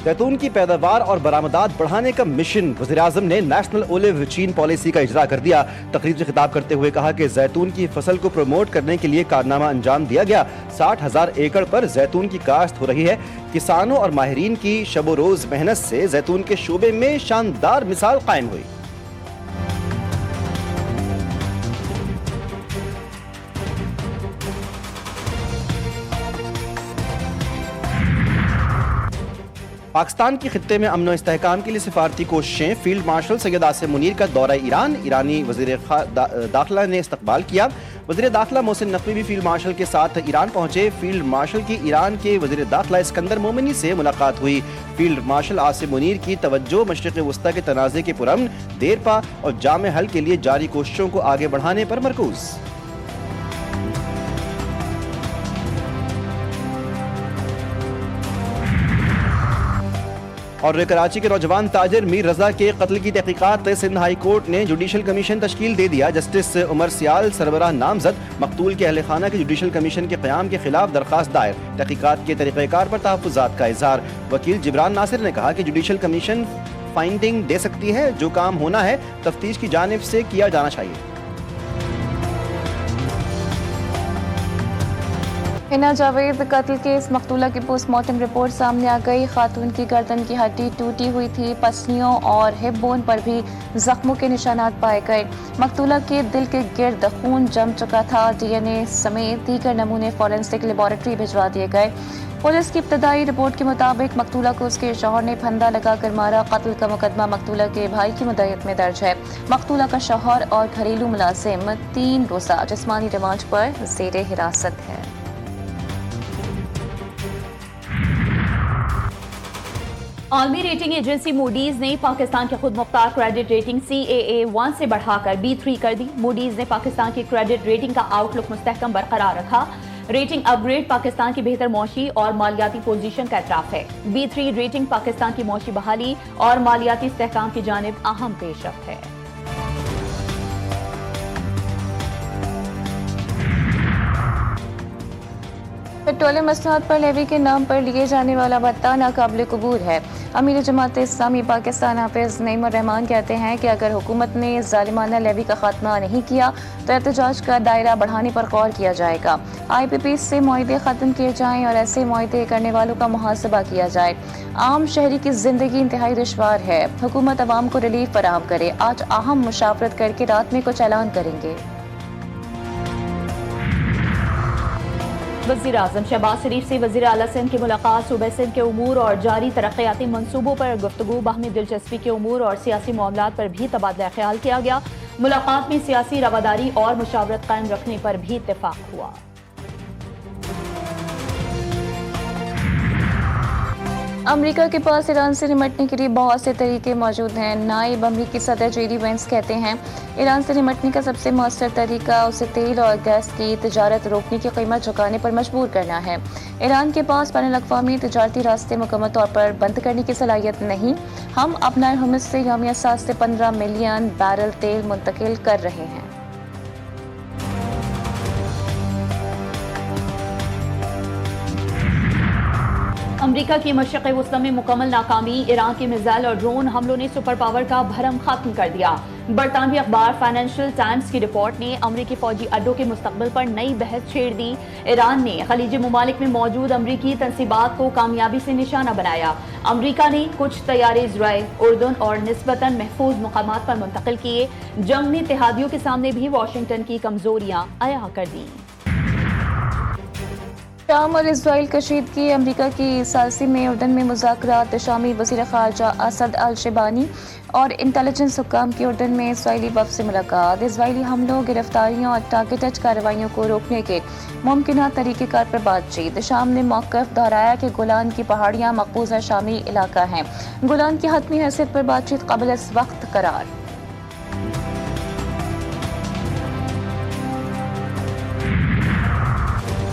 زیتون کی پیداوار اور برآمدات بڑھانے کا مشن۔ وزیراعظم نے نیشنل اولیو چین پالیسی کا اجرا کر دیا۔ تقریب سے خطاب کرتے ہوئے کہا کہ زیتون کی فصل کو پروموٹ کرنے کے لیے کارنامہ انجام دیا گیا۔ 60,000 ایکڑ پر زیتون کی کاشت ہو رہی ہے۔ کسانوں اور ماہرین کی شب و روز محنت سے زیتون کے شعبے میں شاندار مثال قائم ہوئی۔ پاکستان کی خطے میں امن و استحکام کے لیے سفارتی کوششیں۔ فیلڈ مارشل سید عاصم منیر کا دورہ ایران، ایرانی وزیر داخلہ نے استقبال کیا۔ وزیر داخلہ محسن نقوی بھی فیلڈ مارشل کے ساتھ ایران پہنچے۔ فیلڈ مارشل کی ایران کے وزیر داخلہ اسکندر مومنی سے ملاقات ہوئی۔ فیلڈ مارشل عاصم منیر کی توجہ مشرق وسطی کے تنازع کے پرامن، دیرپا اور جامع حل کے لیے جاری کوششوں کو آگے بڑھانے پر مرکوز۔ اور کراچی کے نوجوان تاجر میر رضا کے قتل کی تحقیقات۔ سندھ ہائی کورٹ نے جوڈیشل کمیشن تشکیل دے دیا۔ جسٹس عمر سیال سربراہ نامزد۔ مقتول کے اہل خانہ کی جوڈیشل کمیشن کے قیام کے خلاف درخواست دائر۔ تحقیقات کے طریقہ کار پر تحفظات کا اظہار۔ وکیل جبران ناصر نے کہا کہ جوڈیشل کمیشن فائنڈنگ دے سکتی ہے، جو کام ہونا ہے تفتیش کی جانب سے کیا جانا چاہیے۔ حنا جاوید قتل کیس، مقتولہ کی پوسٹ مارٹم رپورٹ سامنے آ گئی۔ خاتون کی گردن کی ہڈی ٹوٹی ہوئی تھی، پسلیوں اور ہپ بون پر بھی زخموں کے نشانات پائے گئے۔ مقتولہ کے دل کے گرد خون جم چکا تھا۔ ڈی این اے سمیت دیگر نمونے فورینسک لیبارٹری بھجوا دیے گئے۔ پولیس کی ابتدائی رپورٹ کے مطابق مقتولہ کو اس کے شوہر نے پھندا لگا کر مارا۔ قتل کا مقدمہ مقتولہ کے بھائی کی مدعیت میں درج ہے۔ مقتولہ کا شوہر اور گھریلو ملازم 3 روزہ جسمانی ریمانڈ پر زیر حراست ہے۔ عالمی ریٹنگ ایجنسی موڈیز نے پاکستان کی خود مختار کریڈٹ ریٹنگ CAA1 سے بڑھا کر B3 کر دی۔ موڈیز نے پاکستان کی کریڈٹ ریٹنگ کا آؤٹ لک مستحکم برقرار رکھا۔ ریٹنگ اپ گریڈ پاکستان کی بہتر معاشی اور مالیاتی پوزیشن کا اعتراف ہے۔ B3 ریٹنگ پاکستان کی معاشی بحالی اور مالیاتی استحکام کی جانب اہم پیش رفت ہے۔ پیٹرولیم مصنوعات پر لیوی کے نام پر لیے جانے والا بھتہ ناقابل قبول ہے۔ امیر جماعت اسلامی پاکستان حافظ نعیم الرحمان کہتے ہیں کہ اگر حکومت نے ظالمانہ لیوی کا خاتمہ نہیں کیا تو احتجاج کا دائرہ بڑھانے پر غور کیا جائے گا۔ IPP سے معاہدے ختم کیے جائیں اور ایسے معاہدے کرنے والوں کا محاسبہ کیا جائے۔ عام شہری کی زندگی انتہائی دشوار ہے، حکومت عوام کو ریلیف فراہم کرے۔ آج اہم مشاورت کر کے رات میں کچھ اعلان کریں گے۔ وزیر اعظم شہباز شریف سے وزیر اعلیٰ سندھ کی ملاقات۔ صوبہ سندھ کے امور اور جاری ترقیاتی منصوبوں پر گفتگو۔ باہمی دلچسپی کے امور اور سیاسی معاملات پر بھی تبادلہ خیال کیا گیا۔ ملاقات میں سیاسی رواداری اور مشاورت قائم رکھنے پر بھی اتفاق ہوا۔ امریکہ کے پاس ایران سے نمٹنے کے لیے بہت سے طریقے موجود ہیں۔ نائب امریکی صدر JD وینس کہتے ہیں ایران سے نمٹنے کا سب سے مؤثر طریقہ اسے تیل اور گیس کی تجارت روکنے کی قیمت چکانے پر مجبور کرنا ہے۔ ایران کے پاس بین الاقوامی تجارتی راستے مکمل طور پر بند کرنے کی صلاحیت نہیں۔ ہم اپنا ہرمز سے یومیہ 7 سے 15 ملین بیرل تیل منتقل کر رہے ہیں۔ امریکہ کی مشرق وسطی میں مکمل ناکامی۔ ایران کے میزائل اور ڈرون حملوں نے سپر پاور کا بھرم ختم کر دیا۔ برطانوی اخبار فائنینشل ٹائمز کی رپورٹ نے امریکی فوجی اڈوں کے مستقبل پر نئی بحث چھیڑ دی۔ ایران نے خلیجی ممالک میں موجود امریکی تنصیبات کو کامیابی سے نشانہ بنایا۔ امریکہ نے کچھ طیارے اسرائیل، اردن اور نسبتاً محفوظ مقامات پر منتقل کیے۔ جنگ نے اتحادیوں کے سامنے بھی واشنگٹن کی کمزوریاں عیاں کر دیں۔ شام اور اسرائیل کشیدگی۔ امریکہ کی ثالثی میں اردن میں مذاکرات۔ شامی وزیر خارجہ اسد الشبانی اور انٹیلیجنس حکام کی اردن میں اسرائیلی وفد سے ملاقات۔ اسرائیلی حملوں، گرفتاریوں اور ٹارگیٹڈ کارروائیوں کو روکنے کے ممکنہ طریقہ کار پر بات چیت۔ شام نے موقف دہرایا کہ گولان کی پہاڑیاں مقبوضہ شامی علاقہ ہیں۔ گولان کی حتمی حیثیت پر بات چیت قابل وقت قرار۔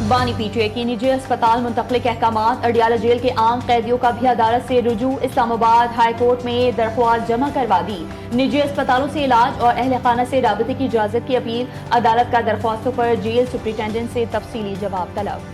بانی پی ٹی اے کی نجی اسپتال منتقلی کے احکامات۔ اڈیالہ جیل کے عام قیدیوں کا بھی عدالت سے رجوع۔ اسلام آباد ہائی کورٹ میں درخواست جمع کروا دی۔ نجی اسپتالوں سے علاج اور اہل خانہ سے رابطے کی اجازت کی اپیل۔ عدالت کا درخواستوں پر جیل سپرنٹینڈنٹ سے تفصیلی جواب طلب۔